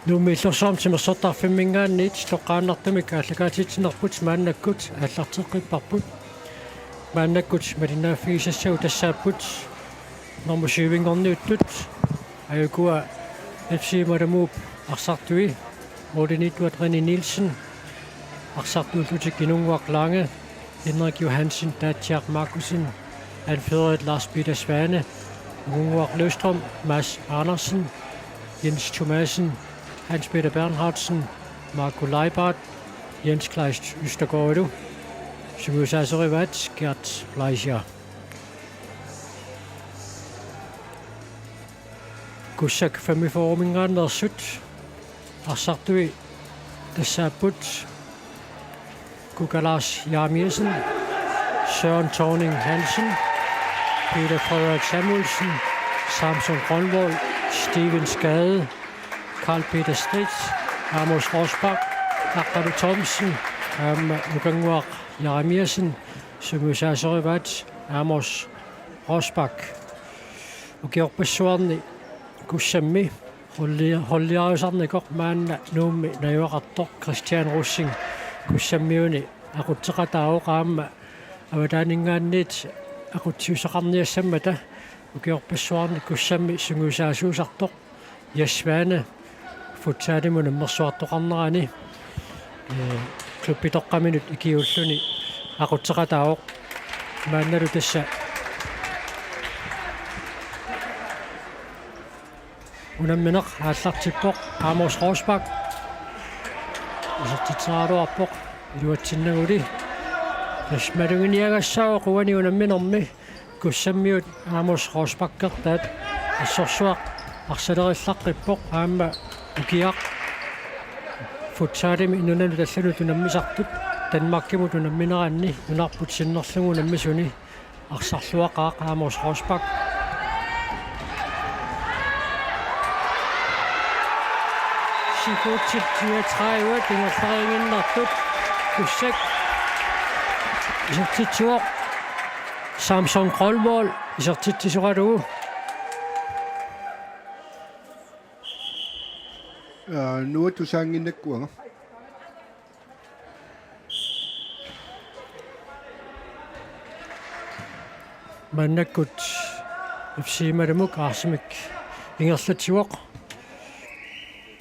нуумиллерсуам тимерсортарфиммингаанниит тоққааннартамик аллакаатитсинерпут мааннаккут аллартеққиппарпут мааннаккут малинааффигисассагу тассааппут нормусиивингорниуттут аюкуа FC Марамууп арсартуи Mordenituat René Nielsen арсартууллутик кинунгуақ Lange Henrik Johansen Datjak Markusen anfører Lars Peter Svane Munguaq Løvstrøm Mads Andersen Jens Thomasen Hans Peter Bernhardsen Marco Leibart Jens Kleist Østergaard Symusasorivat Gert Fleischer Kussak famiformingaan versut Arsartui Tassaput Kukalas Jarmiersen Søren Thorning Hansen Peter Frederik Samuelsen Samson Grønvold Steven Skade Karl Peter Stritz Amos Rosbach Akadu Thomsen Muganguaq Jarmiersen Symusasorivat Amos Rosbach Ukiorpassuarni Kussammi holliarisarnikor maanna nuummi najuaqartoq Christian Russing kussammiuni aqutseqataaoqaamma avataaninggaanniit aqutsiusaqarniassammata ukiorpassuarni kussammi sungusaasuusartoq Jasvane futsaalimun immersuartoqarnerani kluppitoqqaminut ikiulluni aqutseqataaoq maannalu tassa unammineq aallartippoq Amos Rosbach isartitsaaruarpoq iluatsinnaguli tasmalunginiagassaawa quani unamminermi kussammiut Amos Rosbachkertaat assorsuaq arsalerillaqqippoq aamma ukiaq futsaalimi inunanu tallanu tunammisartut Danmarkimut unammineraanni unarput sinnerlugu unammisuni arsarluaqaaq Amos Rosbach Sikutsit 34 tingerlaringinnartut kussak isartitsuoq Samson Grønvold isartitsisuqalugu nu tusaanginnakkuanga mannakkut FC Maramuk arsimik ingerlatsuoq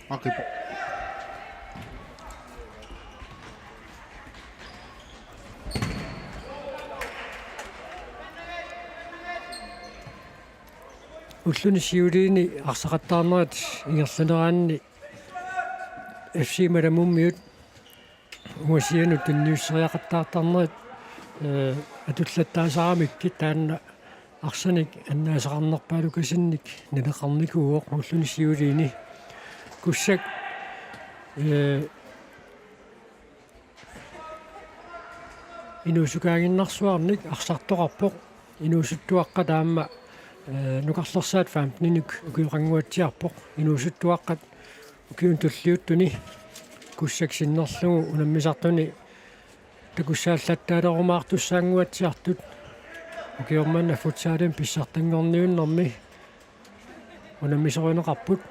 aqipo ulluni siuliini arsaqattaarnerat ingerlaneraanni FC Maramummiut umusianut tunniusseriaqattaartarnerat atullattaasaaramikki taanna arsanik annaasaqarnerpaalukasinnik naleqarnikuuoq ulluni siuliini kussak inusukaanginnarsuarnik arsartoqarpoq inusuttuaqqa taamma nukarlersaat 15 ukiuqanguatsiarpoq inusuttuaqqat ukiun tulliuttuni kussak sinnerlugu unammisartuni takussaallattaalerumaartussaanguatsiartut ukiormanna futsaalin pissartangorniunnermi unammisorineqarput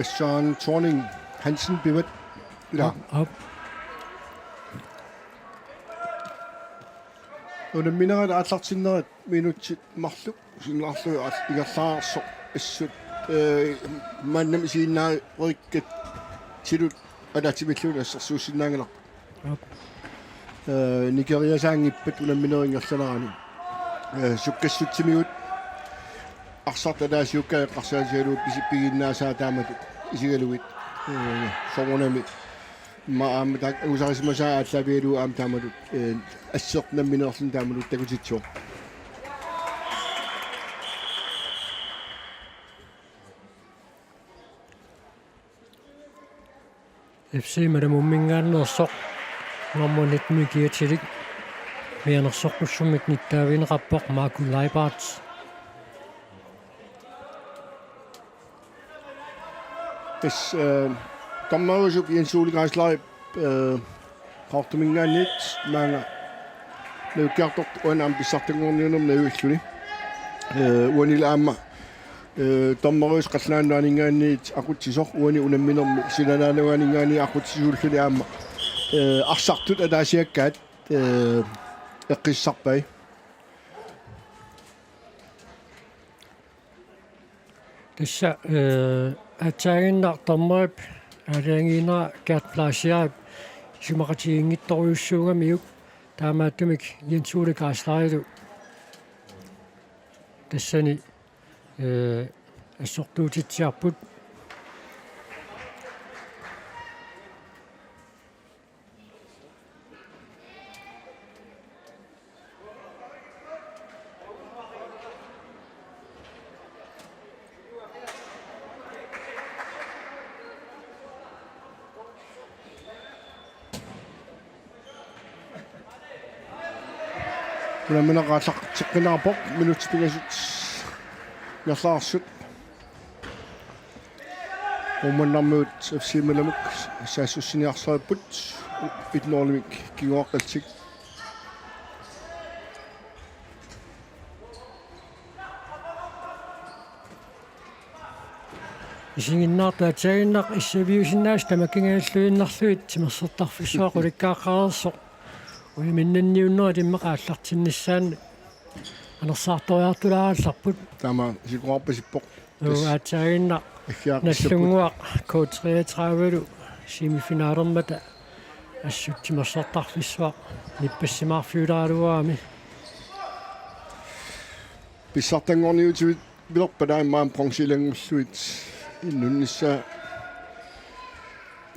Søren Thorning Hansen bevat la op unamminerat aallartinnerat minutsit marlu sinnerlu igerlaarso assut maannam isiinnaa rikkat tilut alatimillun assarsuusinnaangelar op Nigeriasaangippat unammineringerlanerani sukkassutimiut arsartalaasiukka eqqarsaasialuut piginnaasaa taamatut isigaluit sorunami ma aamtak usarismasaa aallavialu aam taamatut assertnamminerlun taamatut takutitsuo FC Maramummingaannersoq normalitmikiatilik mianersoqqussumik nittaavineqarpoq Marco Leibart Kammarusuk Jens Ole Græsleib qartumingaanniit maanga neukiartoq uanam pissartangorniunum nauilluni uanila aamma Tommerus qallaannuaningaanniit aqutsisor uani unamminermi sinanaanuaningaani aqutsisuulluni aamma arsartut ataasiakkaat eqqissarpai Tissa ataaginnar tommerip алиангиинера каатплаасиарап симақатигингитторуйуссуугамиук таамааттумик янсууликааслаарилу тассани ассортуутитсиарпут unamina qaallaqtiqqinaarpoq minutspigasut nерлаарсут умманнармуут фсималамук саассуссиниарсааппут итноорлимик кигуаққалсик исигиннаартаа таагиннақ иссавиусиннаас тамаккингааллуиннарлуит тимерсертарфиссуа қуликкааққарерсо уиминнанниуннера тиммеқааллартиннссаан анерсаарториартулааралларпут таама сикуарпасиппоқ аатаагиннақ наллунгуақ K33-лу семифинаалермата ассут тимерсертарфиссуа ниппассимаарфиулааралуаами писсартангорниутивит билерпалаамаам пронсилангуллуит иннуннисса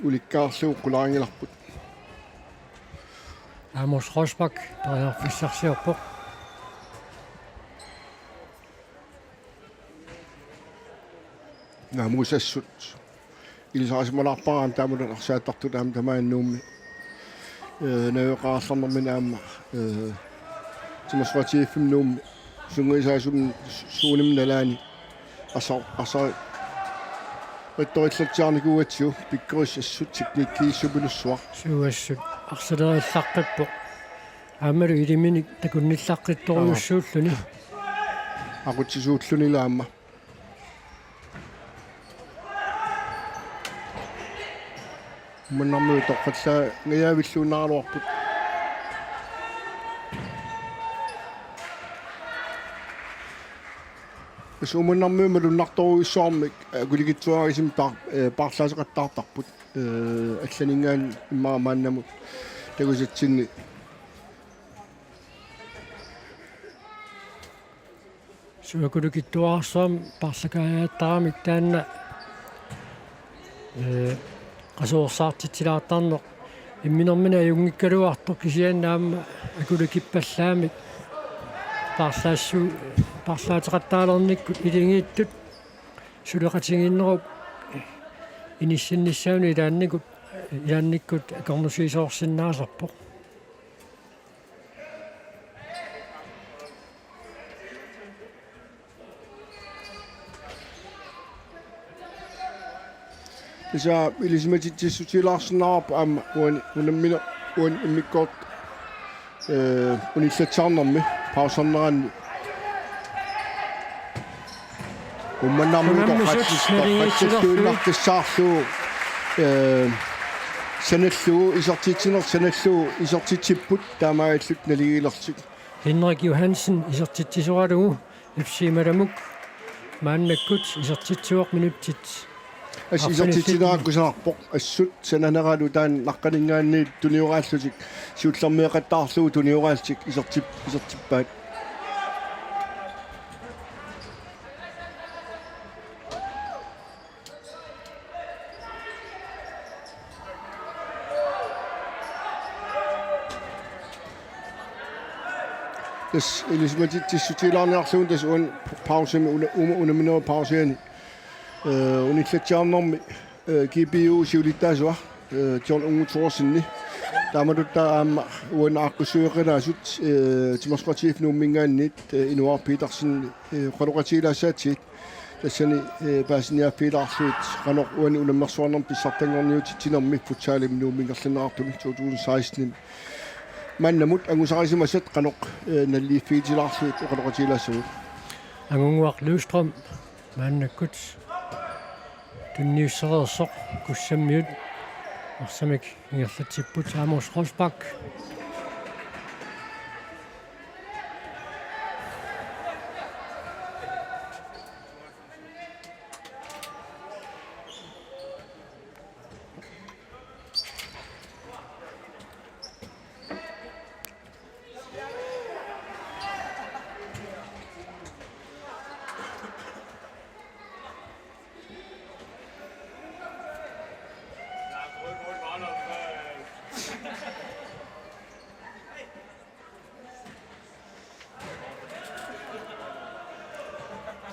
уликкаарлуу qulaangilарпут Amos Rosbach тариарфиссарсиорпоқ наамусассут илисаасималаарпараам таамулан арсааттарту таам тамааннуумми наёқаарларнэрмина аама тимасватииффимнуумми сунгуисаасум сууним налаани аса риториллатсиарникууатсиу пиккерис ассут техниккииссупунуссуар суассут арсалериллаққиппоқ аамалу илиминик такунниллаққитторуйуссууллуни aqutsisuullunila маннармуу тоққаллаа нгаяавиллуунааруарпут сумуннармуу луннарторуйуссуармик акулигитсуарисим парлаасеқаттаартарпут алланингаан иммаамааннамут тагусатсинни суакулукиттуарсуам парлакаяаттарамик таанна qasuorsaartitsilaatarneq imminermina ajungikkaluartor kisiannaamma akulukippallaamik parlaateqattaalernikkut ilingiittut suleqatiginnerup inissinnissauni ilaannikkut akornusiisoorsinnaasarpoq isa ilismatitsissutilaarsinnaarp aamma unammina uan immikkoort unillatsaarnermi pausarneranni ummannarmu toqqattissaarluu sanalluu isortitsinner isortitsipput taamaagallut naligilertik Henrik Johansen isortitsisuaralugu FC-malamuk maannakkut isortitsuoq minuttit isortitsineraakkusanarpoq assut sananeralu taan naqqalingaanniit tuniuraallutik siullermiaqattaarluu tuniuraaltik isortippaat tas ilismatitsissutilaarniarluun tas uan pausami unaminoa pausiani unillatsaarnermi GPU siulittaasua John ungutorsinni taamatutta aamma uanaaqqusuuqinaasut timersqatiif nuummingaannit inuar Petersen qaluqatiilaasaatiit tassani paasiniaffiilaarluut qanoq uani unammersuarnerm pissartangorniutitsinermi futsaalim nuummingerlinerartumi 2016 mannamut angusarisimasat qanoq nalliiffiitilaarluut qaluqatiilaassugut Angunguaq Løvstrøm мааннаккут тунниуссереерсоқ куссаммиут арсамик ингерлатсиппут аамус Росбак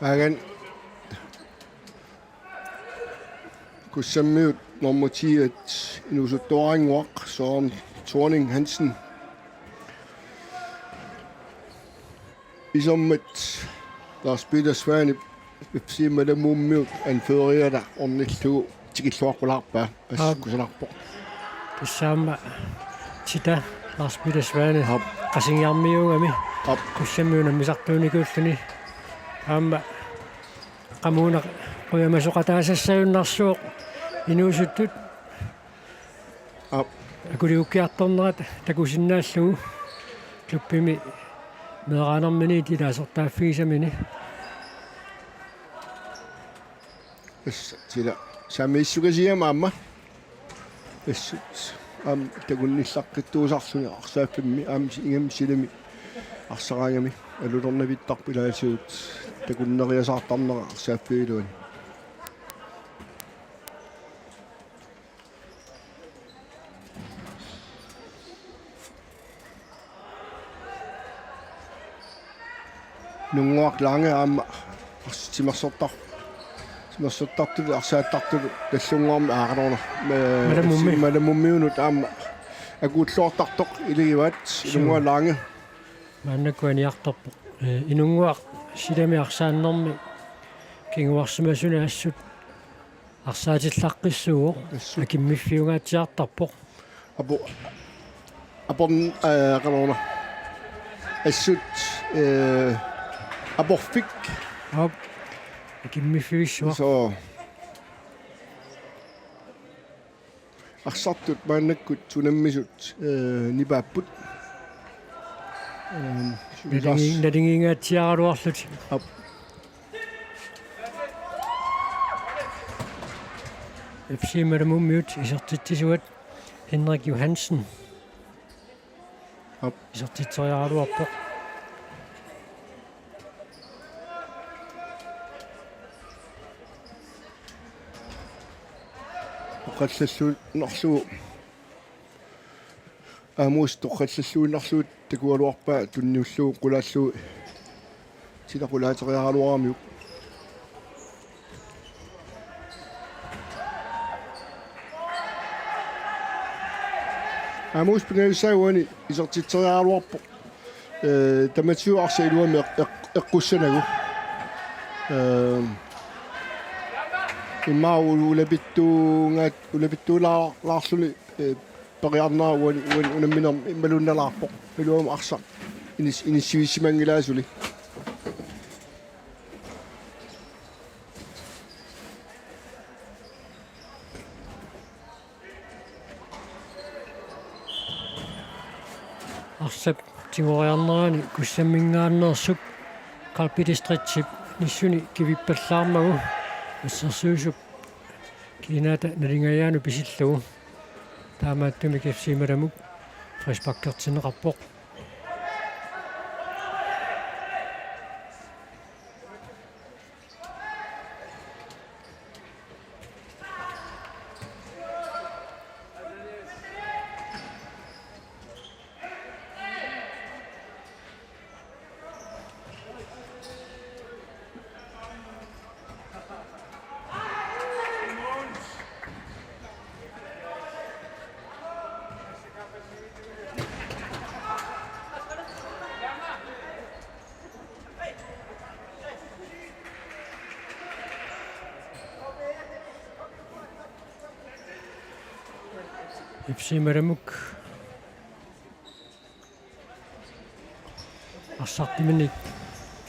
Agan kussammiut normatiet inusuttoringuaq Søren Thorning Hansen isommat Lars Peter Svane pipsiimalamummiut anfeeriala ornillugu tikilluaqqularpa askusanarpo тассаама тита Lars Peter Svane qasingиармиугами куссаммиуна мисартууникууллуни аама qamuna quyamasоqataасассаюннарсуоq инуусуттут акулиуккиарторнерат такусиннааллугу туппими меэраанермини тилаасортааффигисамини тила самииссугасиама амма такунниллаққиттуусарсуни арсааффимми аамси ингам силами арсараангами алулернавиттарпилаасуут такуннериасаартарнера арсааффигилуани нунгуак ланге аама арситимерсортар симерсоттартул арсааттартул таллунгуарми аарнорна маламуммиунут аама акууллуартартоқ илигиваат нунгуа ланге мааннаккуаниарторпо инунгуақ силами арсааннэрми кингуарсимасуни ассут арсаатиллаққиссуо акиммиффиунгаатсиартарпо апон канорна ассут апорфик акиммиффиуссуа så арсартут мааннаккут тунаммисут нипааппут налингингаатсиаралуарлут эпсималамуммиут исертитсисуат Henrik Johansen исертитсериаралуарпоқ оқаллаллуут нарлугу аамуус тоққаллаллууннарлуут такуалуарпаа тунниуллугу қулааллугу силақулаатериаралуарамиук аамуус пингаюсаагуани исертитсериаралуарпо таматсуарсаилуами эққуссанагу имаа улапиттуулаарлуни периарнаагуани унамминер иммалунналаарпо пилуама арса иниссивиссимангилаасули арсап тигориарнерани куссаммингааннерсуп карпидистритсип ниссуни кивиппаллаармагу ассерсуусуп кината налингаяану писиллугу таамааттуми кефсималамук фрисбаккертинеқарпоқ ипсималамук арсартиминик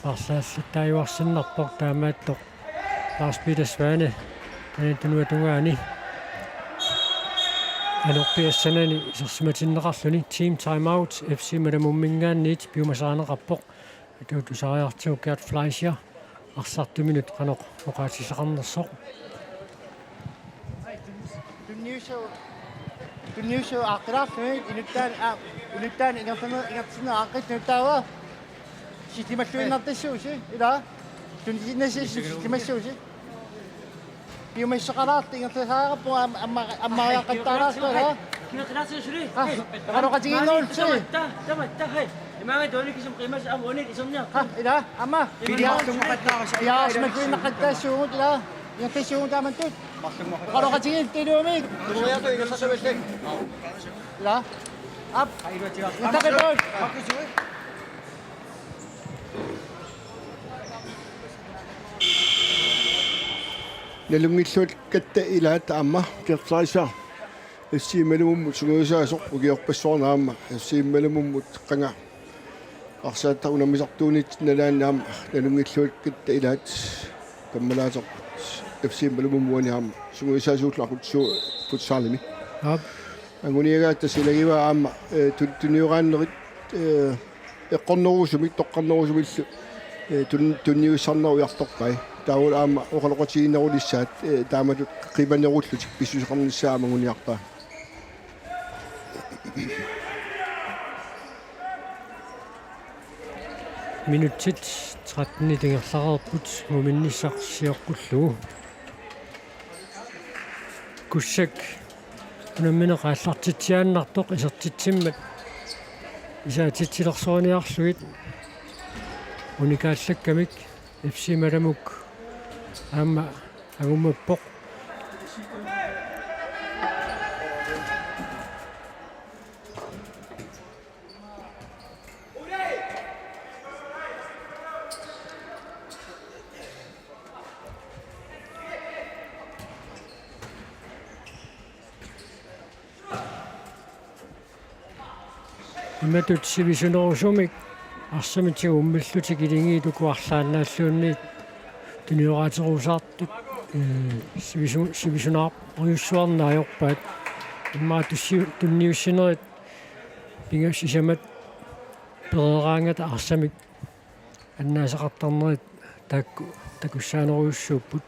парсаассаттааюарсиннарпор таамааттоқ Lars Peter Svane tanuatungaani anorpiassanani isarsimatinneqarluni team time out FC Malamummingaanniit piumasaaneqarpoq atuutusariartigu Gert Fleischer арсартуминут канеқ оқаатисақарнерсоқ Tunniussu aqqilaarluni iluttaan ingertsinne aaqqitnuttaava sistimalluinnertassuusi ila tunnisinnaси sistimassuusi piumaissaqalaart ingertasaaqappu ammaariaqqattaaraartala кинатилаасиусули qaruqatigiinnuulsi таматта хай имаага дооликисум қимас амуунит исерниаққа ila amma yaasmakkuinneqqattaassууgut ila ingertassuugut taamantut qaruqatigiin tiluumik ila ap intaqitoon nalungilluut katta ilaat aamma Gert FC Malamummu sunguusaasoq ugiorpassuarnaamma FC Malamummu qanga arsaata unammisartuunit nalaannaam nalungilluut katta ilaat kammalaatoq FC Malamummuaniaam sunguusaasuullaqut futsaalimi ап anguniagaata silagiva aamma tunniuqaannerit eqqornerusumik toqqarnerusumillu tunniussarneru iartorpai taul aamma oqaloqatiginnerulissaat taamatut qimanerullutik pissuseqarnissaama nguniarpaa минутсит 13 тингерлақарпут муминниссарсиоққуллугу куссак унамминеқааллартитсиааннартоқ исертитсиммат исаатитсилерсуаниарлугит уникааллаккамик FC Malamuk аама агуммаппоқ иматут сивисунерусумик арсамитсигу уммиллутик илингиитукуарлааннааллуунни туниораатерусаартут сивисунаар оюссуарнааёрпаат иммаатусси тунниуссинерит пингассисамат перераангата арсамик аннаасақартарнерит такуссаанеруйуссууппут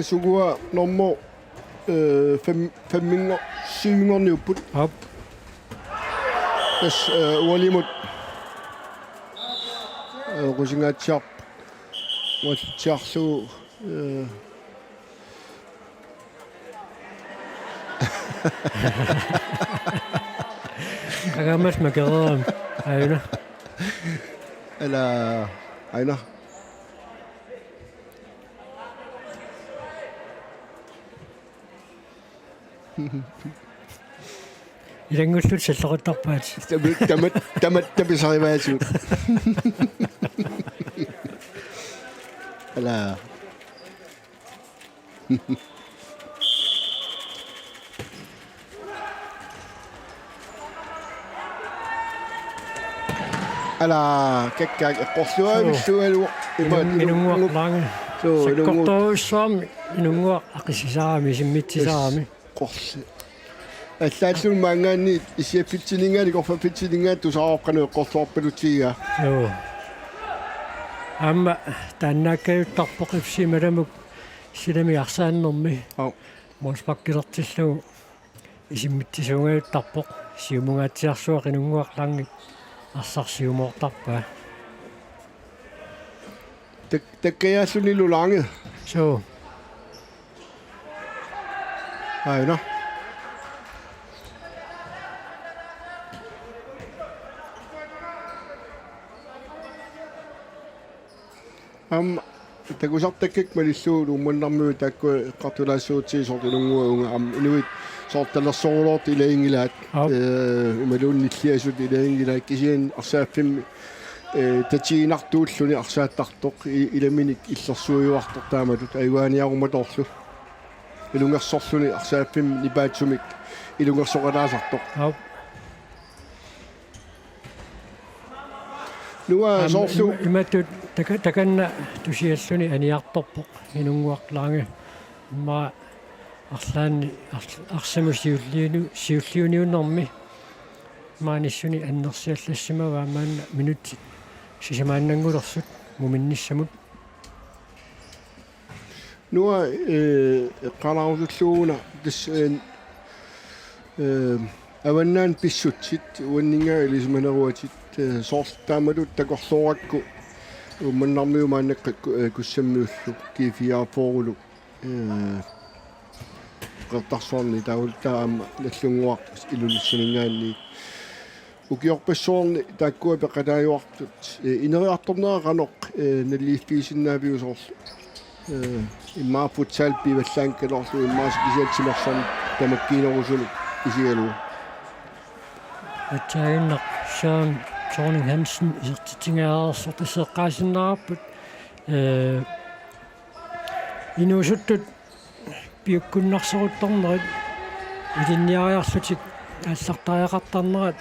sugua normo femminger syvingorniupput ап tas ualimut rusingaatiarp muatiarlu агамас макераам айна ala aina илангуллут саллеқаттарпаат tamat tapisarivaasuut ala ala kakkaak eqqorluavillualu инунгуарлаанга so саккорторуссуарми инунгуа ақисисаарами симмитсисаарами qorsi аллааллун маангаани исиаппитсинингаани корфаппитсинингаат тусааққану эққорсуарпалутига joo амма тааннааккаюттарпоқ FC Malamuk силами арсааннэрми ау моспаккилертиллугу исиммитсисунгаюттарпоқ сиумунгаатсиарсуақ инунгуарлаангик арсарсиумоортарпаа таккаяаллунилулаанге joo аина такусартаккак малиллуулу умманнармуу таакку эққартулаассуутсиисортулунгуунга инуит соорталерсорулоорт илаингилаат умалуунниллиасут илаингилаат кисиан арсааффимми татигинартууллуни арсааттартоқ иламиник иллерсуйуартор таамалут айуааниаруматорлу илунгерсорлуни арсааффимми нипаатсумик илунгерсоқалаасартоқ ап Nuwa soorlu Imatut takanna tusiassuni aniartorpoq inunguarlaanga ma арлаанни арсаму сиуллиуниуннэрми маанissuni аннерсиаллассимава маанна минутит сисамааннангулерсут муминниссамут nuwa qalaarulluuna tas аваннаан писсутсит уаннингаа илисманеруатит соортаамалут такорлооrakku умманнармиу мааннаккат куссаммиуллу кифиаарфоорулу qertarsuarni taultaama nallunguarpus ilulissanigaanni ukiorpassuarni taakkua peqalaayuartut ineriartorneaqanoq nalliiffiisinnaapiusoorlu immaaffutsal pivallaankalorlu immaasikisaatimersorni tamakkiinerusulu isigalua атсаагиннақ Sean Thorning Hansen иертитингааарсорт исеққаасиннаараппут инуусуттут пиуккуннарсерутторнерит илинниариарлутик ааллартариақартарнерат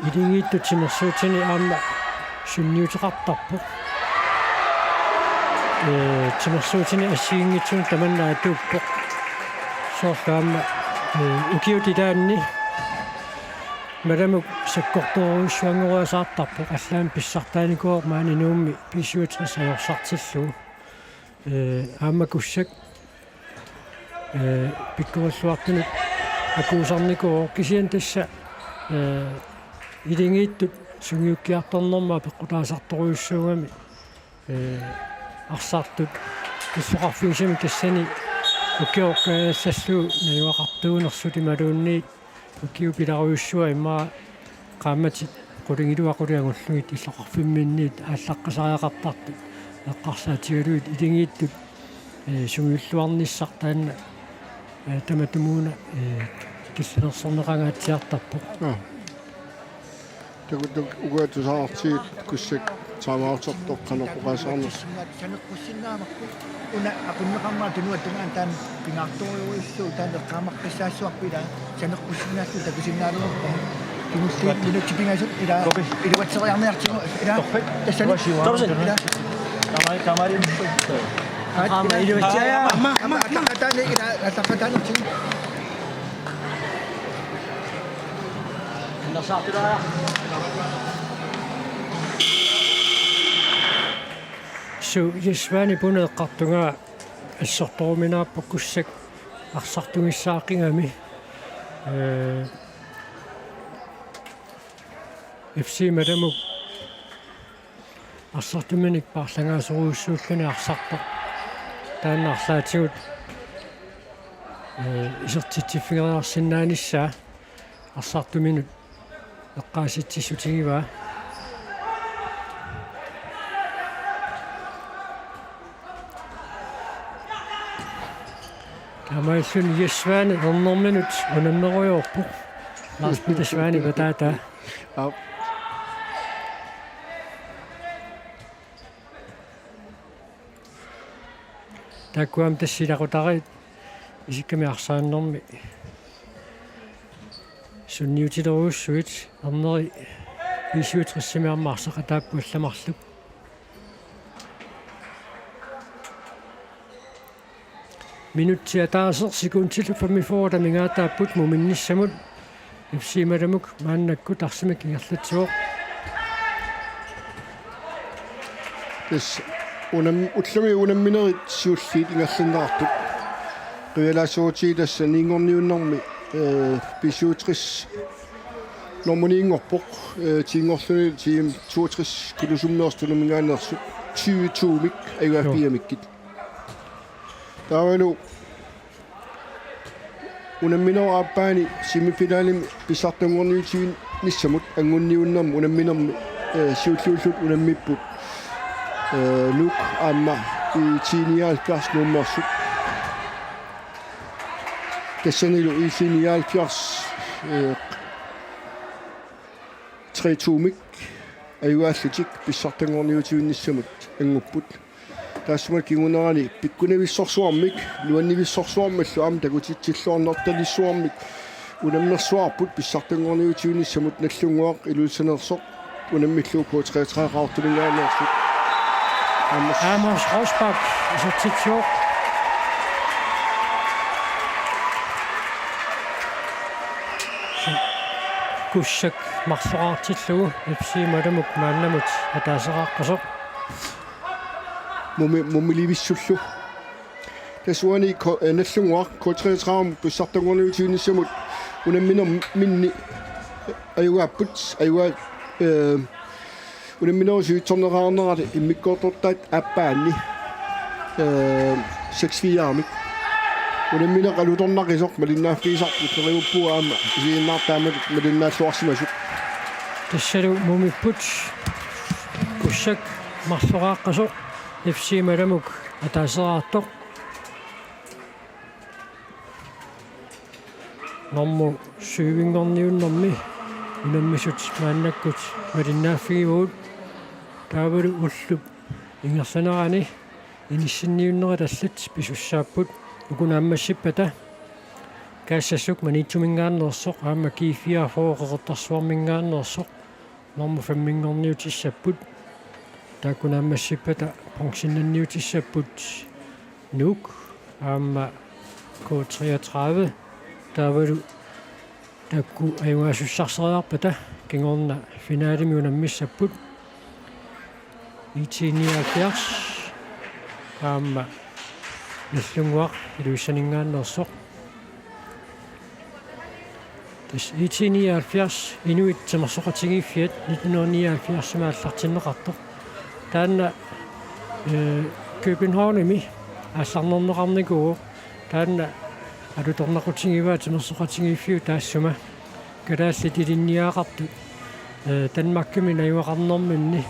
илингииттут симерсуутини аама сунниутеқартарпо симерсуутини ассигингитсуун таманнаа тууппо соорлаама укиутилаанни маламук саккорторуиссуангоруасаартарпо аллаан писсартааникуор маанинуумми писсуутисаёрсартиллуу аама куссак пиккуаллуартунут акуусарникуу кисиан тасса илингииттут сунгиуккиарторнэрма пеққутаасарторуйуссуугами арсаартут иссоқарфигисами тассани укиоркаассаллуу наюақартуунерсути малуунниит укиу пиларуйуссуа имма qaammatit qulingиluақулиагуллугит иллоқарфимминниит ааллаққасариақартартут эққарсаатигалуит илингииттут сунгиуллуарниссар таанна таматумууна киссинерсорнеқангаатсиартарпо такутук угаатусаартиит куссак таамаартортоққанеққуқасаарнерс санеққуссиннаамакку уна акуннеқармаа тунуаттунгаан таан пингаарторуйуиссуу таанеққаамаққиссаассуарпила санеққуссиннааллу такусиннаалуарпа кинуллиит минутипингаасут ила илуатсериарниартигу ила тассани ила камари ама илуатсиая ама атаатаани ила атаатаани тин насаатулаа су исвани пунеэққартунга ассорторуминааппу куссак арсартунгиссааққингами FC маламук арсартуминик парлангаасоруйуссууллуни арсарпа тааннаарлаатигут исертитсиффигериарсиннааниссаа арсартуминут эққааситсиссутигива тамааллуни яссваани орнэрминут унамнеруйорпу ласпитасваани батата такуам тассилақутари исикками арсааннэрми сунниутилеруйуссуит арнери писуутриссимиармаарсақатааппу алламарлук минутсиа таасер секундтилу фамифоорда мингаатааппут муминниссамут ипсималамук мааннаккут арсимак ингерлатсуоқ тас уллуми унамминерит сиуллиит ингерлиннаартук риалаасуутииласса нингорниуннэрми писуутрис нормуниингорпоқ тиингорлуни тиим 62 килусуммеэрстулумингаанерсут 22мик агаафиамиккит таавалу унамминерааппаани семифиналим писсартунгорниутигин ниссамут ангунниуннэрму унамминерми сиуллууллут унаммиппут лук амма и тиниалпиарс нуммерсут тассанилу и тиниалпиарс 32мик аюааллутик писсартунгорниутигин ниссамут ангуппут тассмал кигунерани пиккунависсорсуармик луаннивиссорсуармаллу аама такутитсиллуарнарталиссуармик унамнерсуарпут писсартунгорниутигин ниссамут наллунгуақ илулсанерсоқ unemmillu på 33 rauttulingaannersu Amos Rosbach så titsjo kussak marsoraartillugu ipsiimalamuk maannamut ataaseraqqasoq mumilivissullu tasuani nallunguaq K33 bussartangorniutiunissamut unamminer minni ayuaapput ayua unamminerusuitsorneraarnerali immikkoortortaat appaanni 6-4-armik unamminer qalutornaqisoq malinnaaffiisarput neriuppu aama isiinnaartaamat malinnaalluarsimasuk tassalu mumipput kussak marsoraqqasoq ipsiimalamuk ataaseraartoq normu syyvingorniunnermi unammisut maannakkut malinnaaffigivuut taavalu ullup ingersanerani inissinniunnera tallat pisussaapпут ukunaammassippata kaassasuk maniitsumingaannersoq aama kiifiafooqeqertarsuarmingaannersoq normu famminngorniutissapпут taakunaammassippata pensionnanniutissapпут nuuk aama K33 taavalu takku ayuaasussarsererarpata kingorna finaalimi unammissapput IT79 aama nallunguaq iluissaningaannersoq tas IT79 inuit tamersoqatigiiffiat 1979 maallartinneqartoq taanna Københavnimi ассарнернеқарникуу таанна алуторнақутигиваа тимерсоқатигиффиу таассума калаалли тилинниаақарту Данмаркими наюақарнэрминни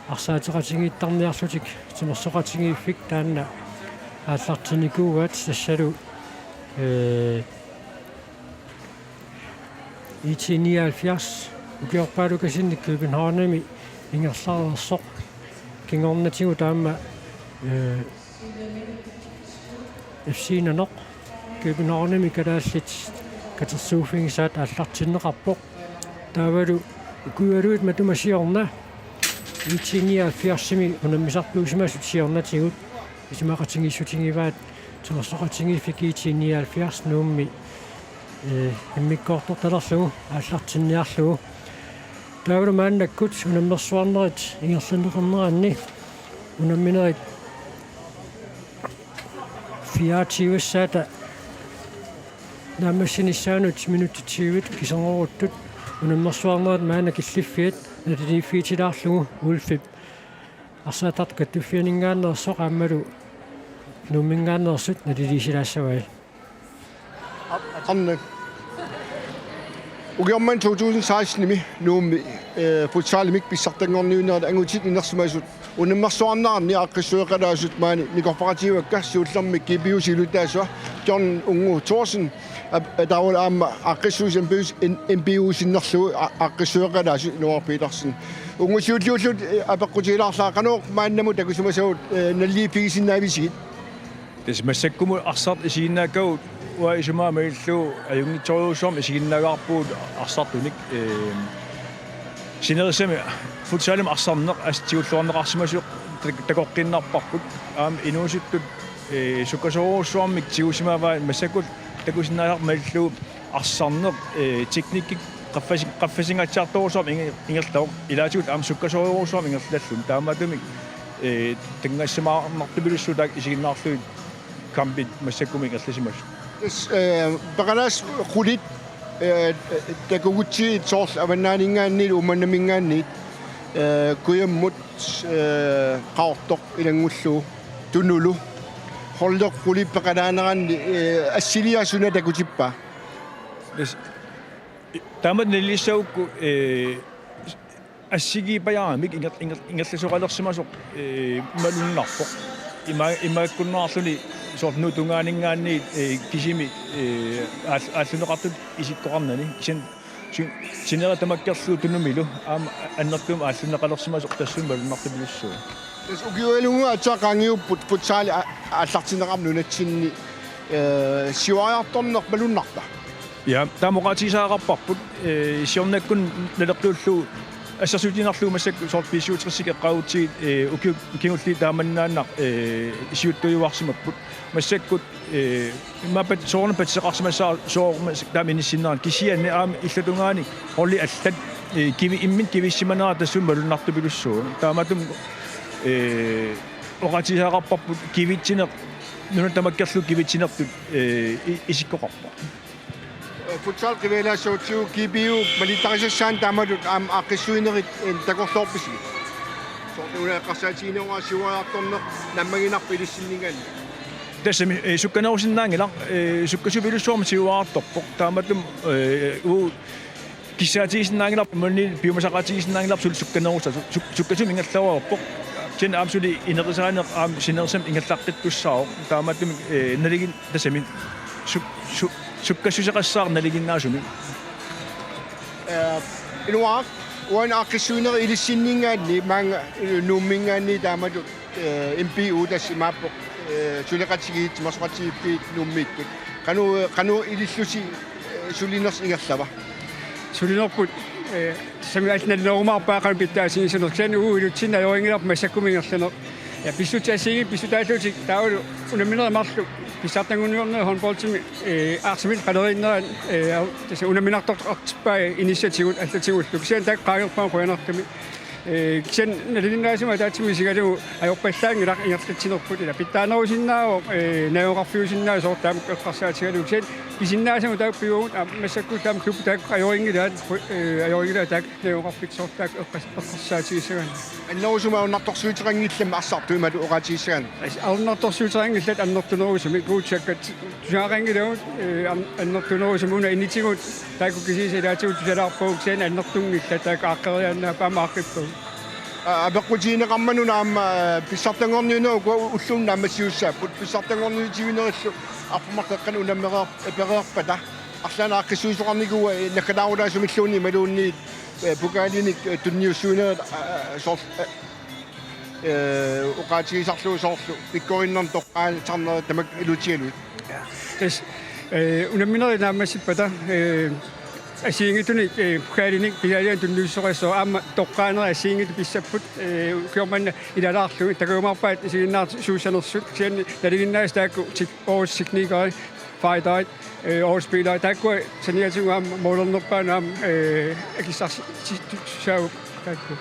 арсаатеқатигииттарниарлутик тимерсоқатигиффик таанна ааллартиникуугаат тассалу IT79 укиорпаалукасинни Københavnими ингерлаарерсоқ кингорнатигу таама FC-нанеқ Københavnими калааллит катерсууффигисаат ааллартиннеқарпоқ таавалу укуалуит матумасиорна IT79-ми унаммисарпуусимасут сиорнатигут исимақатингиссутингиваат тимерсоқатингиффик IT79 нуумми иммиккоорторталерлугу ааллартинниарлугу таавалу мааннаккут унаммерсуарнерит ингерланеқарнеранни унамминерит фиативассаата наммассинissaanuut минуттитсиивит кисангоруттут унаммерсуарнерит маана киллиффиат натилиффиитилаарлугу улфип арсаатарт каттуффианингааннерсоқ ааммалу нуммингааннерсут натилисилаассавай Anne. Ugiamman 2016-nimi nuummi futsalimik pissartangorniunerat angutit inersumasut unammersuarnaarni aaqqissueqalaasut maani mikorporatiivakka suullermik kipiusilutaasua John Ungu Thorsen taawul aamma aaqqissuusan bius MBU-sinnerlugu aaqqissueqalaasut Noor Petersen ungusiulluullut apeqqutilaarlaaqanuuq maannamut takusumasavut nalliipigisinnaavisiit тасмассаккуму арсарт исигиннааккагут уаисумаа маиллуу аюнгитсориуссуарм исигиннаагаарпуут арсартуник синерисами футсалим арсарнеқ астиуллуарнеқарсимасуq такоққиннарпарпут аам инуусуттут суккасоруссуармик тигусимааваа массаккут такусиннаалаар маиллуу арсарнеқ техникик qaffasiнгатсаартуусуарм ингерлауq илаатигут аам суккасоруссуарм ингерлаллун таамаатумик тингассимаарнартупилуссутаак исигиннаарлуит камбит массаккумик ерласимас Baganas kulit takugutsi source avanaaningaanni umannamингаанни kuyammut qaartoq ilangullu tunulu holleq kulit baqanaanaranni assiliasuna takutippa таамат нэлисаукку ассигипаяамик ингерласоқалерсимасоқ малуннарпоқ имааккуннаарлуни сорну тунгааningaanni кисими ааллунеқартут исиккоқарнани синера тамаккерлуу тунумилу аама аннертуум ааллунеқалерсимасоқ тассун малуннартупилуссуу тас угиуалугу атсаақангиуппут путсаали ааллартинеқарнунатсинни сиуариарторнеқ малуннарта я тамоқатисаагарпарпут сиорнаккун налертууллуу ассерсутинарлуумассак сорт писсуутриссик эққаутсигит укингулли тааманнааннақ исиуттуйуарсимаппут массаккут иммапат соорна патсеқарсимассаа соормас тааминиссиннеран кисианни аами иллатунгаани орли аллат киви иммин кивиссиманера тассун малуннартупилуссуу тааматум оqatisaaqarparput kivitsinеq нуна тамаккерлу кивитсинертут исиккоқарпа futsal qivelaasuutsiu kipiu malitarissassaan taamatut aam aaqqissuinerit takorloorpisi soortuna qarsaatineuga siuaartorneq nammaginarpu ilissinningaani тассами сукканерусиннаангила суккасупилуссуарма сиуаартарпоқ тааматум киссаатигисиннаангила манни пиумасақатигисиннаангила сукканеруса суккасум ингаллаварпоқ кен аамсули инерисаанеқ аам синерсам ингаллаққиттуссао тааматум налигин тассами суккассусеқассаар налигиннаасуми inuaq uan aaqqissuineri ilissinningaanni maanga nuummingaanni taamatut MPU tassimaappoq suleqatigiit masoqatiippiit nuummiikkut qanu ilissusi suliners ingerlava sulinerput sami alnallerumaarpaaqan pittaasigisunnerksani uulutsinna joringilerp massakkumingerlaner ja pissutaasiigi pissutaalluutik taulu unaminerimarlu pissartangunniorner håndboldtimi arsimil qalerinneran tasa unaminartortartippai initiatiivut allatigut kisian tak qaagerpaan quyanartami kisian nalinnaasuma taatsimi sigalu ajorpallaangilaq ingerlatsinerput ila pittaanerusinnaawo najoqarfiusinnaa soortaam eqqarsaatigalu kisian isinnaasama taappiugut massakku taam klub tak ajoringilaat tak najoqarfik soortaak eqqarsaatigissagan annerusuma unnartorsuuterangillam assartuimalu oqatigissagan арнартэрсуутерингиллат аннэртунерусами куутсаккат тусаарингилаут аннэртунерусами уна инитигут таку кисисилаатигут тусалаарпуук саана аннэртунгилла таку ааққерианнаа паамааққиппу абеққутиинеқармануна аама писсартангорниунаа уллуунна аммасиуссааппут писсартангорниутигунериллу арпумаққеққан унаммереер эпереерпата арлаана аққиссуисоқарникуа накалаарулаасумиллууни малуунни пукаалиник тунниуссуунерат сорт oqatigisarluu soorlu pikkorinnerm toqqaanitарнера тамак илутигалуит тас унамминери нааммассиппата асиингитуни пукаалиник пиалиан тунниуссоқассоо аама тоqqaanера асиингиту писсаппут киорманна илалаарлуги такуумарпаат сигиннаар суусанерсут сианни налигиннаас таакку оос сикникери файдайт ооспилай таакку саниатигу аама молернерпаана акиссарси сау таакку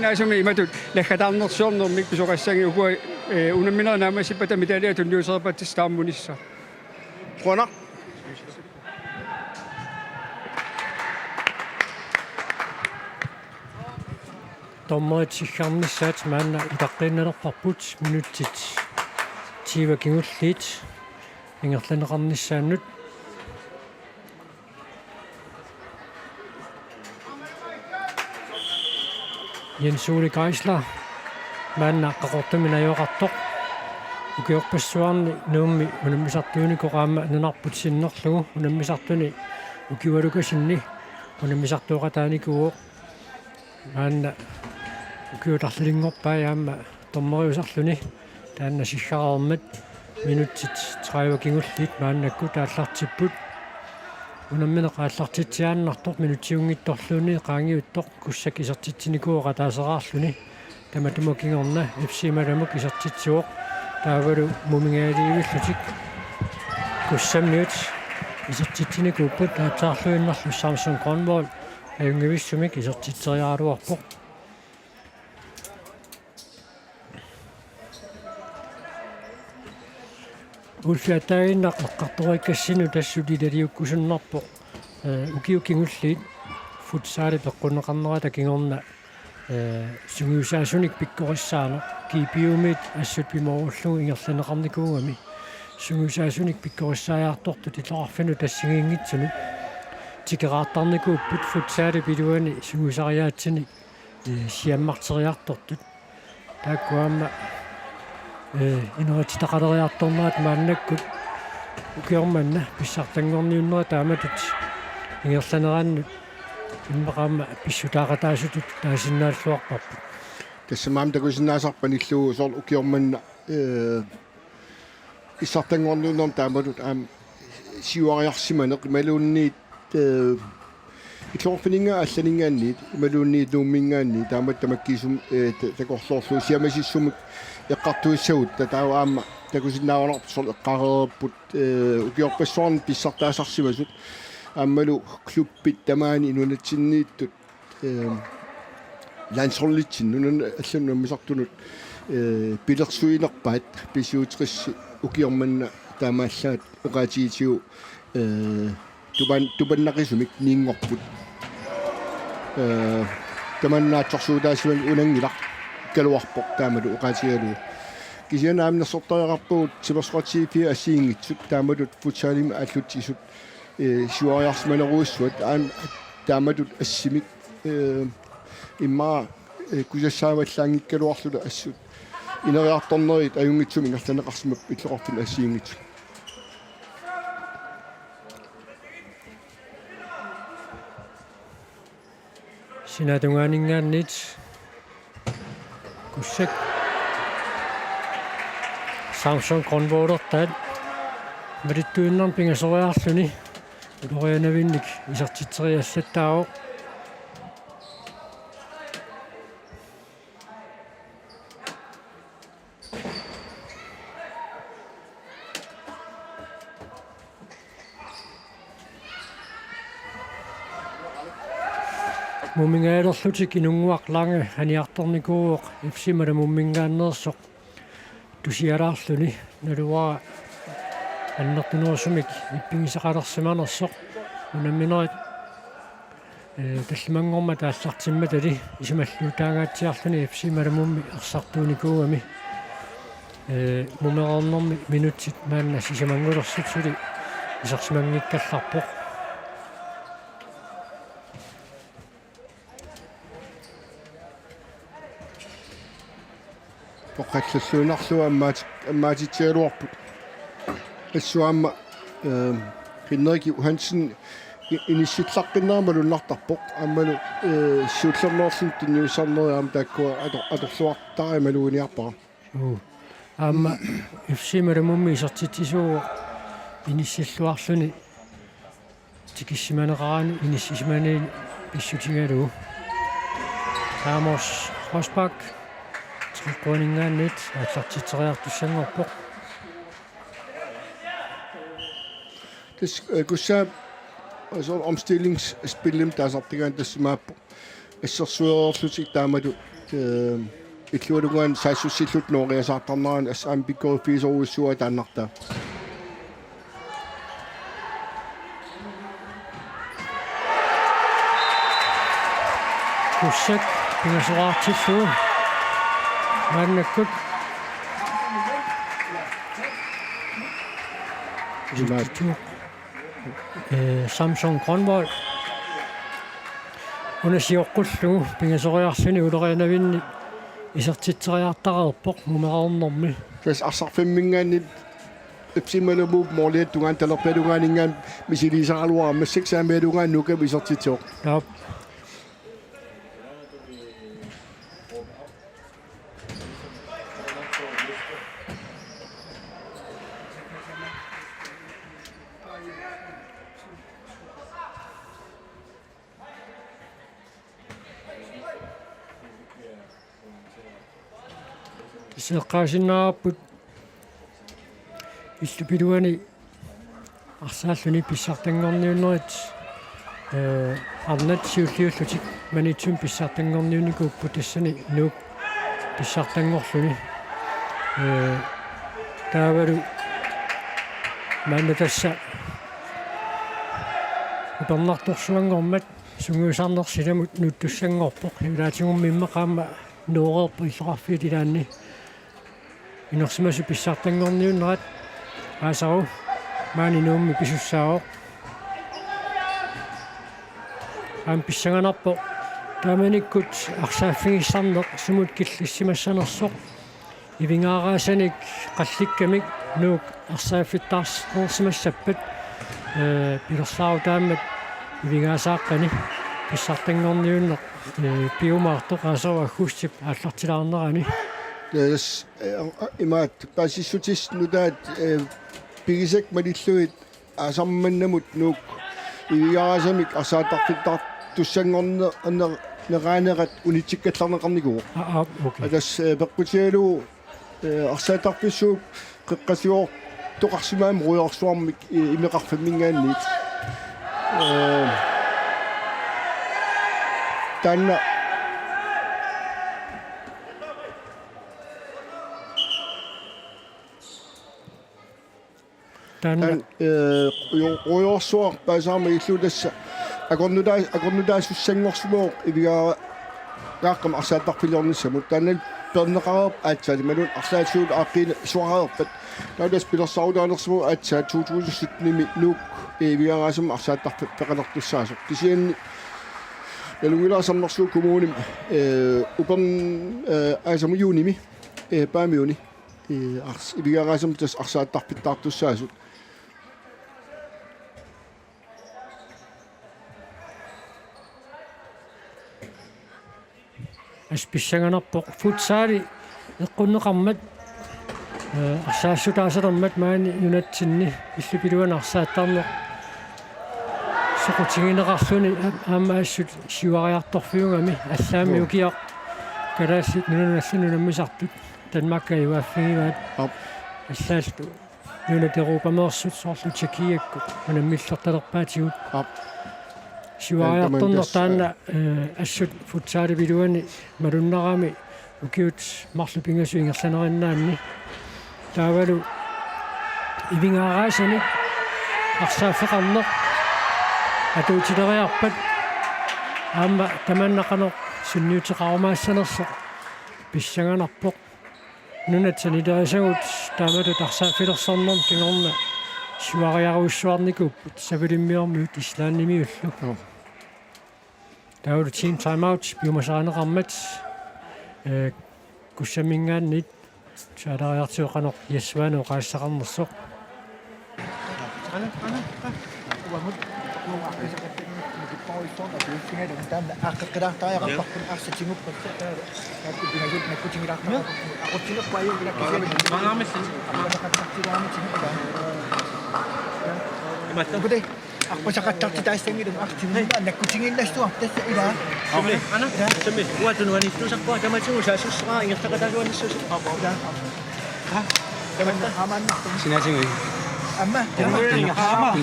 Naasumi imatut lekkatarnersuornermik pisoqassangi ukua unamminera naamassipata mitalia tunniuserpattis taammunissa qona tommaatsiggarnissaat maanna utaqqinnalerparput minuttit tiiva kingulliit ingerlaneqarnissaannut Jens Ole Geisler maanna qaqortumina ajoqartoq ukiorpassuarni nuummi unammisartuuni koqaamma nanarputsinnerlugu unammisartuni ukivalukasinni unammisartuoqataanikuuq maanna ukiutarlingorpaa yaamma tormeriusarluni taanna sissaqarmat minuttit 30 kingullit maannakku taallartipput unammineqaallartitsiaannartoq minutiungittorluuni qaangiuttoq kussak isertitsinikuuqa taaseraarluni tamatumukingerna ipsimalamuk isertitsuoq taavalu mumingaaliivillutik kussamniut isertitsinikuupput taataarluinnarlu Samsung Cornwall ajungivissumik isertitseriaaluarpoq ulfiataaginnaq eqqartoriikkassinu tassutitaliukkusunnarpoq ukiukingulliit futsaali peqquneqarnerata kingorna sungiusaasunik pikkorissaano kiipiumit assut pimorullugu ingerlaneqarnikuugami sungiusaasunik pikkorissaajaartortut itlaqarfanu tassingiingitsunut tikeraartarnikuupput futsaali piluani sungiusariaatsinik siammarteriartortut taakkuamma inerititaqaleriartornaat maannakkut ukiormanna pissartangorniunnera taamatut ingerlaneraannut иммақаама писсутаақатаасутут таасиннааллуарпарпу тассамаам такусиннаасарпан иллуу соор укиорманна иссартангорниуннерм тааматут аам сиуариарсиманеқ малуунниит itlorfininga allaningaanniit imaluunni tuummingaanni taamat tamakkisum takorlorlu siamasiссумик eqqartuissagut tatau aamma takusinnaavаарnerpsol eqqaareerput ukiorpassuarn pissartaasarsimasut aammalu kluppit tamaani inunatsinniittut lansorlitsin nunan allunna misartunut pilersuinerpaat pisiuteqissi ukiormanna taamaallaat uqaatiitiu tubannaqisumik niingorput tamannaatsorsuutaasiman unangilaq kaluarpoq taamalu uqaatigalu kisianaamnersortariaqarpugut sipersqatiifi assiingitsut taamalut futsalima alluttisut suariarsmaneruussuat taamatut assimik imma kusassaavallaangikkaluarlula assut ineriartornerit ajungitsumi ngarlaneqarsimap illeqarfin assiingitsut Sinatunganingaannit kussak Samsung konvoorertaat marittuinnerm pingasoriarluni ulorianavinnik isartitseriallattaao Mummingaerlutik inunguaqlange haniartornikuuq ipsimala mummingaannersoq tusialaarluni naluaa аннертунуусумик иппигисақалерсиманерсоқ унамминерит таллимангорма тааллартимма тали исималлуутаагаатсиарлуни ипсималамумми ерсартууникууами мумерернэрми минутсит маанна сисамангулерсутсули исерсимангиккалларпоқ оққаллассуунарлуа аммаатитсигалуарпут ассуаама Henrik Johansen inissillaqqinnarmalunartarpoq аммалу сууллернерсин тинниусарнериаам тааккуа аторлуартарималуuniarpara аама ифсималамумми исертитсисуу иниссиллуарлуни тикиссиманеқараани иниссисимани писсутингалуу Amos Rosbach триккуанингааннит ааллартитсериартуссангорпоқ das kussa altså omstillingsspillim taasartigaan tassimaappo assерsuererlutik taamatu illualugaan saassussillut nooriasaartarneraan assaan pikkorufiisoruussua taannartaa kussak pingasораартиллуу мааннаккут Samsung Grønvold унасиоққуллугу пингасориарсуни улерианавинни исертитсериартареерпоқ мумерернэрми das arsarfimmingaannit ipsimalumuu morliattugaan talerpalugaanningaan misiliisaqaluara massaksaamialugaan nukam isertitsoq таап исеққаасиннаараппут иллупилуани арсааллуни писсартангорниуннерит арнат сиуллиуллутик манитсум писсартангорниуникууппу тассани нуук писсартангорлуни таавалу маннатасса упернарторсуангормат сунгуусарнерсиламут нуттуссангорпоқ илаатигумми иммақаама нуорерпу иллеқарфиилилаанни инерсимасу писсартангорниуннерат аасару маани нуумми писуссаавоқ аам писсаганарпо тааманиккут арсааффигиссарнеқ сумут киллиссимассанерсоқ ивингаараасаник қалликкамик нуук арсааффиттаарсимассаппат пилерлаару таамат ивингаасааққани писсартангорниуннеқ пиумаартоқ аасару аггустип ааллартилаарнерани das imaat pasissutis nudaat pigisek malilluit asammannamut nuuk iviarasamik asaatarfittar туссангорна нераанерат унитиккалларнеқарникуу окей атас пеккутиалу арсаатарписсуу қеққасиор тоқарсимаам руйорсуармик имеқарфаммингаанниит танна тан руйорсуар паасаама иллутасса акорнудаассуссангорсумоо ивигаа qaqqam arsaattarpiliornissamut taanal perneqarup aatsali malun arsaatsuut aaqqina suaraerpat taudas pilersarulaanersumu aatsaa 2017 nuuk ivigaraasum arsaattarpat peqalertussaasuq kisianni nalungilaasarnersuuk kumuunim upern aasamu juunimi paamiuni ivigaraasum tas arsaattarpittaartussaasut асписсаганарпоқ футсаали эққуннеқармат арсаассутаасермат маани юнатсинни иллупилуан арсааттарнеқ соқутигинеқарсуни аамаассут сиуариарторфиунгами аллаами укиақ калаассит нунанассуну наммисартут танмакка юааффигиваат аллаалту нунатерупамеерсут соорлу чекиакку манаммиллерталерпаатигут сиуариарторнер таана ассут футсаали билуани малуннарами укиут марлу пингасу ингерланериннаанни таавалу ивингаараасани арсааффеқарнеқ атуутилериарпат аама таманнақанеқ сунниутеқарумаассанерсоқ писсаганарпоқ нунатсанилерисагут таамалу тарсааффилерсорнерм кигорна сиуариаруссуарникуппут савилиммиормиут ислааннимиуллу таавалу team time out биумасаанеқармат куссамингааннит саалариартиоқанеқ яссуаанео қаассақарнерсоқ Bude, aku cakap tak kita istimewa dengan aku cuma nak kucingin dah tu, dah ida. Okey, ana. Sembi. Wa tu nuan itu sakwa jama cungu sa susra ingat tak ada nuan itu. Apa dah? Ha? Jama aman. Sinasing Amma, Aman.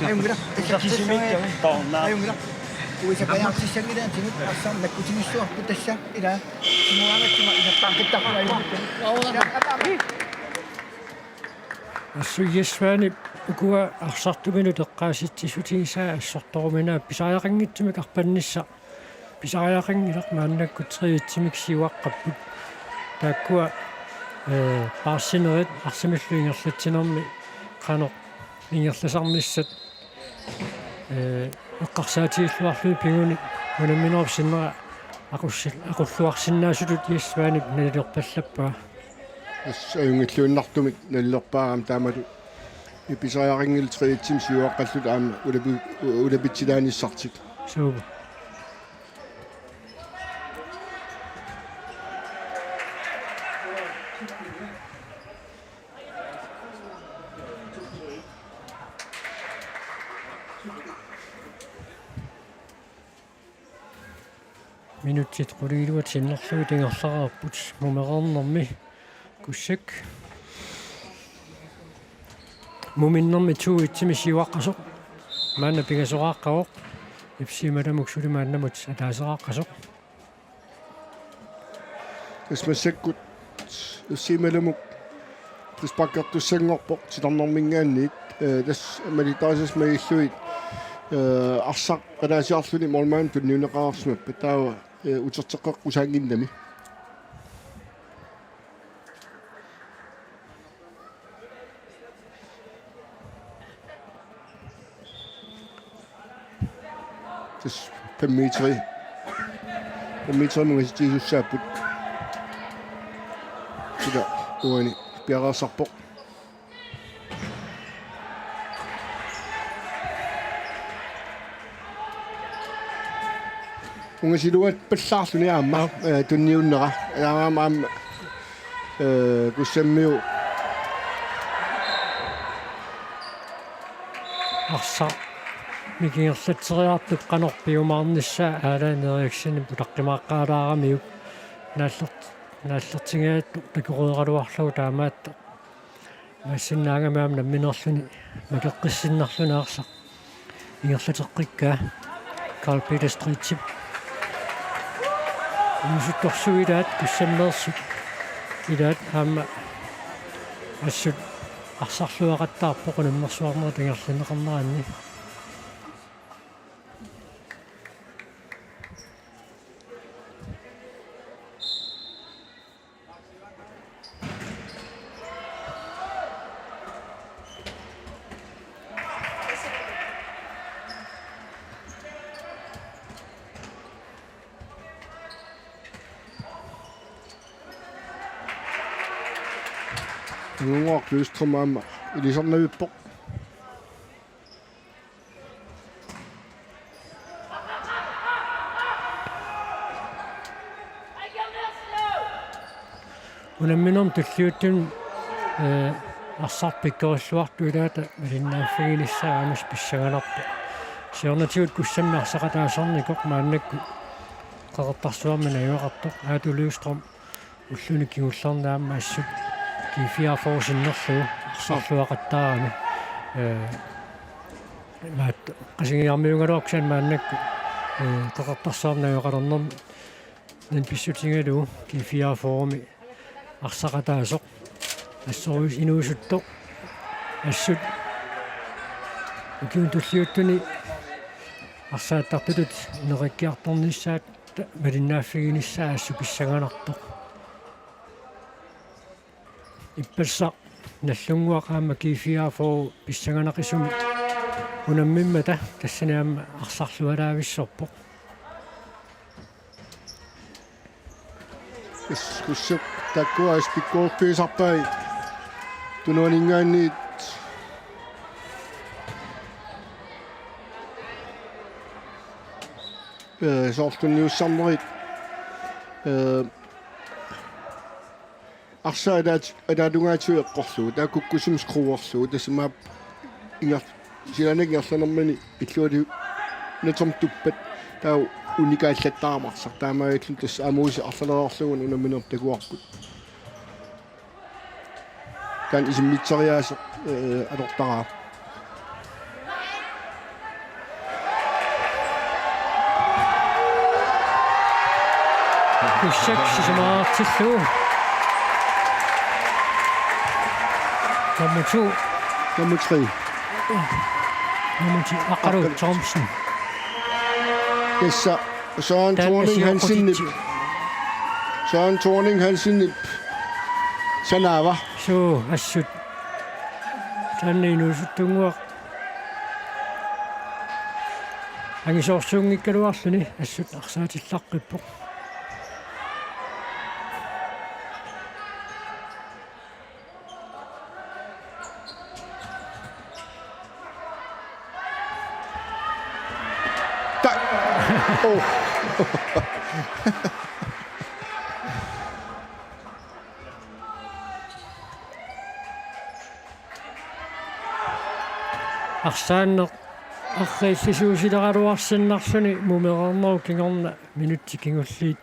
ayo mira. Ayo mira. Uy, sa kaya si Shangi dan cuma asam nak kucingin tu, aku dah syak ida. Semua orang cuma ingat tak kita ayo. ассу яссуани укуа арсартумину теққааситсисутигисаа ассорторуминаа писааяқангитсимик арпаннисса писааяқангилақ мааннаккутриитсимик сиуаққаппут тааккуа паарсинерит арсимиллу ингерлатсинерми қано ингерласарниссат эққарсаатигиллуарлуи пигуни манамминерпсиннера aqulluarsinnaasutut яссуани налилерпаллаппаа аюнгиллуиннартумик наллерпаарам таамалу иписаярингил триитсим сиуаққаллут аама улапитсилааниссартик сууба минутит qulilluat sinnerlugu tingerlararput mumeqarnermi kussак muminnermi tuuitsimi siuaqqasoq maanna pigasoqaaqqavoq ипсималамук сулимааннамут атаасеқаққасоқ тасмассаккут уссималамук тиспаккертуссангорпоқ тиларнэрмингаанниит тас малитаасас маиллуит арсақ қалаасиарлуни мормаан тунниунеқарсмап патаава утертеққусаангиннами тас пэммитри мунгаситиусааппут сида уани пиарасарпоқ унгасилуат паллаарлуни аама тунниуннера аама куссаммиу микингерлатсериартуп канорпиумаарнissaa аалаанериаксини путаққимааққаалаарамиук нааллертигаатту такуреералуарлугу таамаатта массинаагамаам намминерлүни макеққиссиннарлунаарсақ ингерлатеққиккаа Карл Петер Стритсип мусутторсуилаат куссаммеерсут илаат аама ассут арсарлуақаттаарпоқ наммерсуарнера тангерлинеқарнаранни Nuo Lyström ilisarnavippoq унамминерм таллиуттун арсарпиккериллуарту илаата малиннааффигиниссааамас писсагаларпу сиорнатиут куссаммаарсақатаасарникоқ мааннакку қақертарсуармина юақартоқ Аату Lyström уллуни кигулларнаама ассут кифиафорсиннерлу арсарлуақаттаарами маат қасигиармиунгалуарксан мааннакку қақертарсаарнаюқалернерм нэн писсутингалу кифиаформи арсақатаасоқ ассоруис инуусуттоқ ассут укиунтуллиуттуни арсааттартутут инериккиарторниссаат малиннааффигиниссаа ассу писсагалартоқ иппасса наллунгуақаама кифиафоо писсаганақисуми унаммиммата тассанаама арсарлуалаависсорпоқ kussuk takkua spikkooppiisarpai tunuaningaanniit soortunniussarnerit арсаадаат адалунгаатиуэққорлуу таакуккусум скруерлуу тассамаа ингер силанагиерланермани иллуали натсомтуппат таа уникааллаттаамарсар таамааллун тасса амууси арлалеерлугун унаминер такуарпут кан исиммитсариааса алортараа куссак сисамаартиллуу Nummer 2. Nummer 3. Nummer 10. Akkaru Thompson. Tessa Søren Thorning Hansen. Søren Thorning Hansen. Sanava. So, assut. Tänne inusuttunguaq. Angisoorsuungikkaluarluni assut arsaatillaqqippоq. Арсаанне аррииллисуусилераруарсиннарлүни мумеқарнеру кингорна минутти кингуллиит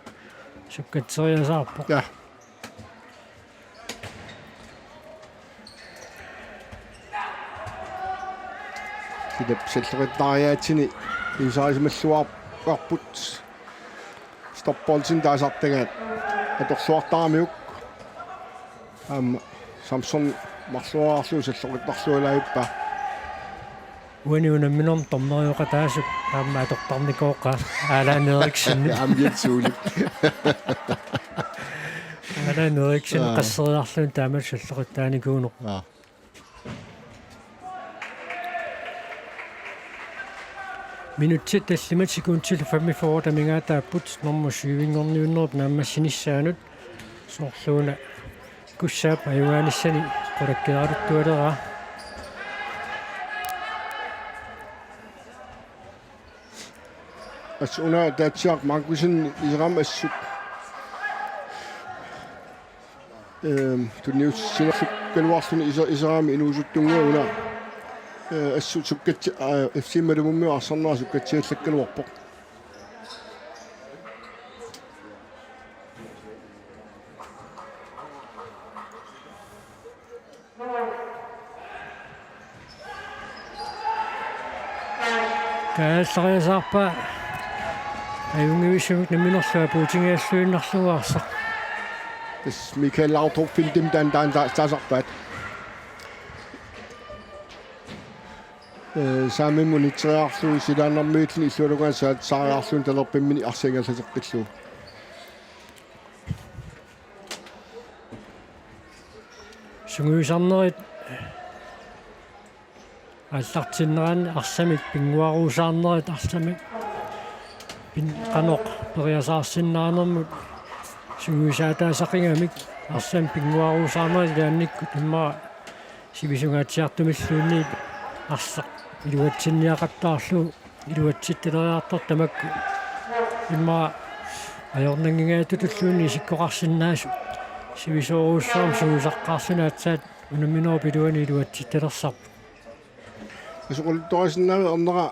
суккатсериасаарпоқ. Ja. Kidap selleritariaatini insaasimаллуарпут stopbolsin taasartagaat аторсуартарамиук Samson марлуаарлуу саллоритарлуалаиппа Униунамминерм торнериоқатаасук аама атортарникооққа аалаанериксинни амгитсуули аалаанериксин қассериарлун таамал саллориттааникуунеқ минутсит таллиматикуунтил 45 тамингаатааппут норму сювингорниуннерп нааммассиниссаанут соорлууна куссаап аюгааниссани қулаккеаралуттуалераа асуна таатсиақ маркусин исерам ассут тунниус синерлук кануарлуни исерами инуусуттунгууна суккат фсималумми арсарнаа суккатсиаллаккалуарпоқ кааллариасаарпа аюнгивисумик наминерлуа пуутингиаллуиннарлугаарсақ тас Микаэл Лаутруп филдим таасарпаат саамиммун итсериарлуу силааннэрмииллни иллуалугаасаат саариарлуун талерпиммини арсингалласеққиллуу сунгуисарнерит аллартиннеран арсамик пингуаруусаарнерит арсамик пин каноқ периасаарсиннаанермут сунгуисаатаасақингамик арсам пингуаруусаарнерит лаанникку имма сивисунгаатсиартумиллуунни арсақ илуатсинниақаттаарлу илуатситталериартар тамакку имма ajornangingaatutulluunni sikkoqarsinnaassu sivisuuruussaam suusaqқарсунаатсаат унаминоо пилуани илуатситталерсарпу асоқулторисиннаами орнера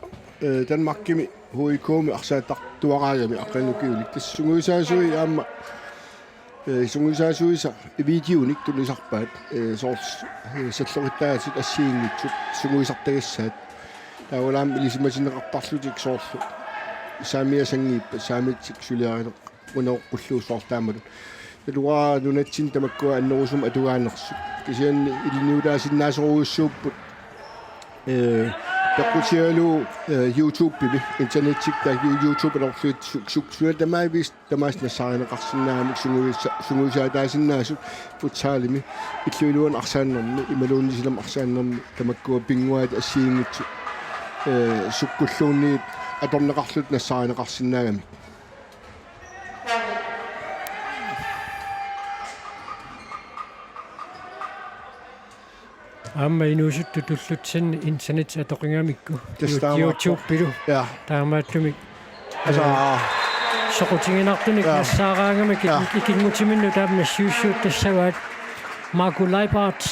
Danmarkimi huikoomi arsaattartuaraagami aqqinukiulik tassунguisаасуи аама sunguisаасуиса видеоник тулисарпаат соорс саллориттаасит ассиингитсут сунгуисартагассаат таулаам илисимасинеқартарлутик соорлу саамиасангииппа саамитсик сулиарилеқ унаоққуллуусоортаамалу талуаа нунатсин тамаккуа аннерусум атугаанерсу кисианни илниулаасиннаасоруйуссууппут таккутиалу YouTube биби интернетик та YouTube алорлуит суксуал тамаавис тамааснассааринеқарсинаами сунгуисаатаасиннаасу футсаалими иллуилуан арсааннерми ималууннисилам арсааннерми тамаккуа пингуаат ассиингитсу суккуллуунниит аторнеқарлут нассааринеқарсинаагами Amma inuusuttu tullutsin internet atoqingamikku YouTube pilu taamaattumi soqutinginartunik nassaaraangamik ikingutiminnu taamnassiussuut tassagaat Marco Leibart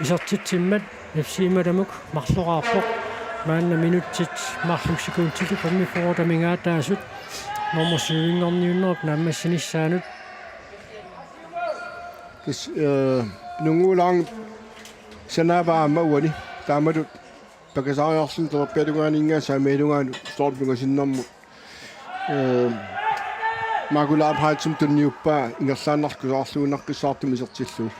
isertitsimmat FC-matamuk marloraarpoq maanna minutsit marluksikuuntilu qammifoortamingaataasut normasuinngorniunnerp naammassinissaanup kis nungulang санааваама таамалут пакасаариарсин терпиалугаанингаа саамеилугаanu стоорпугасиннэрму магулаап хаатсум тунниуппаа ингерлааннаркусаарлуунаркиссаартум исертиллуу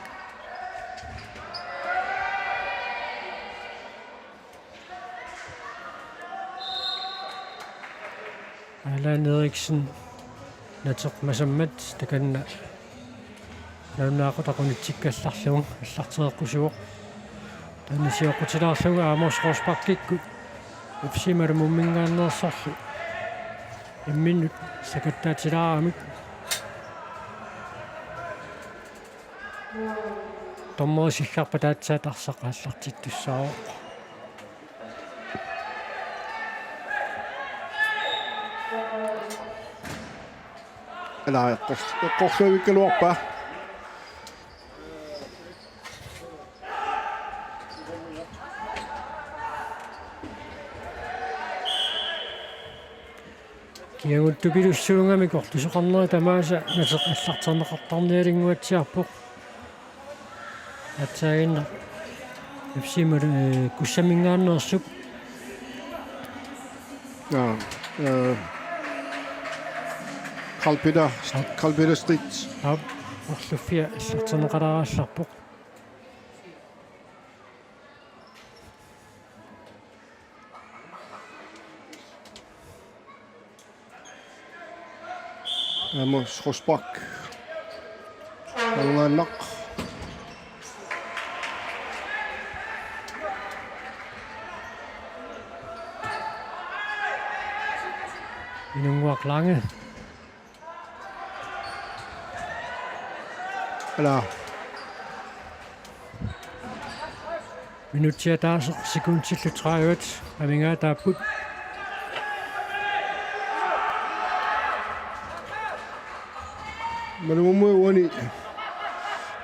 Allan Eriksen natsoq masammat takanna naunnaaqutaqunitsikkallarlugu аллартереққусуоқ танисиоқутилаарлуга ааморсқорспаркикку эфсималумуммингааннерсарлу имминнут сакаттаатилаарамик томморисилларпа таатсаатарсақа аллартиттуссао ала эққорсуавиккалуарпа Kianguttupilussuungami kortusoqarneri tamaasa nateqallarterneqartarnialingguatsiarpoq atsaagинна эфсимал куссамингааннерсуп Carl-Peter Street орлуффиа аллартернеқалараалларпоқ Amos Rosbach Allanaq Inunguaq lange ala minuttia taaseq sekuntillu 30 amingaa taapput малумумуи уани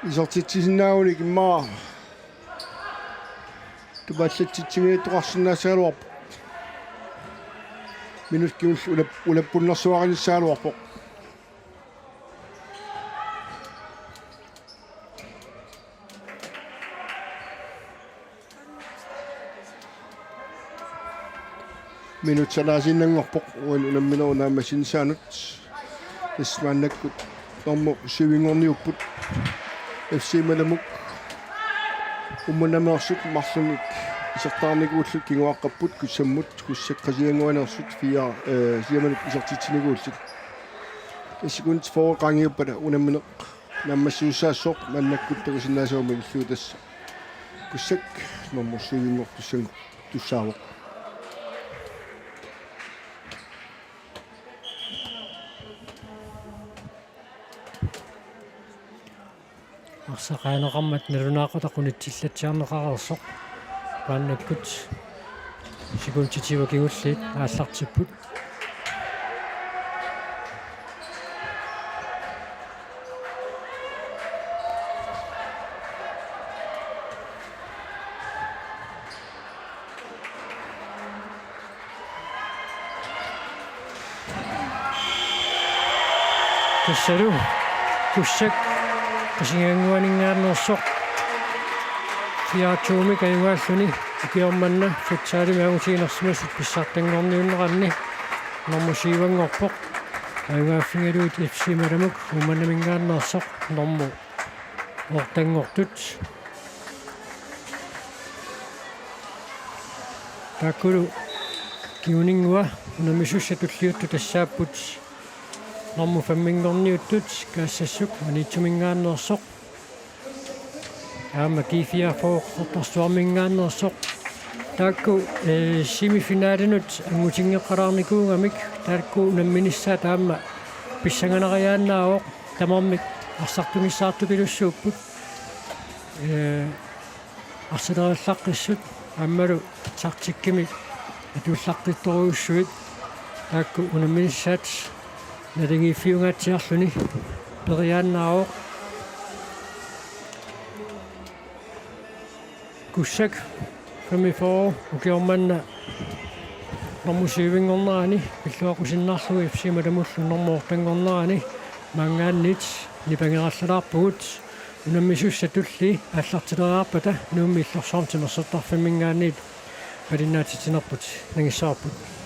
исертитсисинаагуник иммаа тубааллатситсигиитуқарсинаасаалуарпо минут кимул улаппуннэрсуариниссаалуарпо минут салаасиннангорпоқ унамминерунаа синсаанут тасмааннаккут нормо сивингорниуппут FC маламук умманамерсут марлуник исертаарникууллут кигуаққаппут куссаммут куссаккасиангуанерсут фиа сиаманут исертитсинигууллут исигунт фоорқангиуппала унамминеқ наммассуусаассоқ маннаккуттагусиннаасауми иллуу тасса куссак нормо сивингор туссангу туссаавоқ арсақаанеқармат налунаақутақунитсиллатсиарнеқарерсоқ пааннаккут сигунтитива кигуллиит ааллартиппут кассалу куссак касингангуанингаанерсоқ фиаатууми каюгааллуни икиорманна футсаалими агусигинерсимасут писсартангорниуннеранни нормусиивангорпоқ аюгааффингалуут FC маламук уманамингааннерсоқ норму ортангортут таккулу киунингуа унамисуссатуллиутту тассааппут норму фаммингорниуттут каассассук анитсумингааннерсоқ аама кифиафоо ортарсуармингааннерсоқ таакку семифинаалинут ангутингеққалаарникуугамик таакку намминиссаа таама писсанганариааннаавоқ тамармик арсартумиссаартукилуссууппут арсалераллаққиссут аммалу сартиккимик атуллаққитторуussуит таакку унамминиссаат налингиффиунгаатсиарлүни периааннаавоқ куссак фэмифоо укиорманна нормусиивингорнерани пиллуақусиннаарлуги FC маламуллу нормоортангорнерани мангааннит нипангераллалаарпугут унаммисуссатулли ааллартилераарпата нуумми иллорсаамтимерсертарфимингаанниит палиннаатитинерпут нагиссаарпут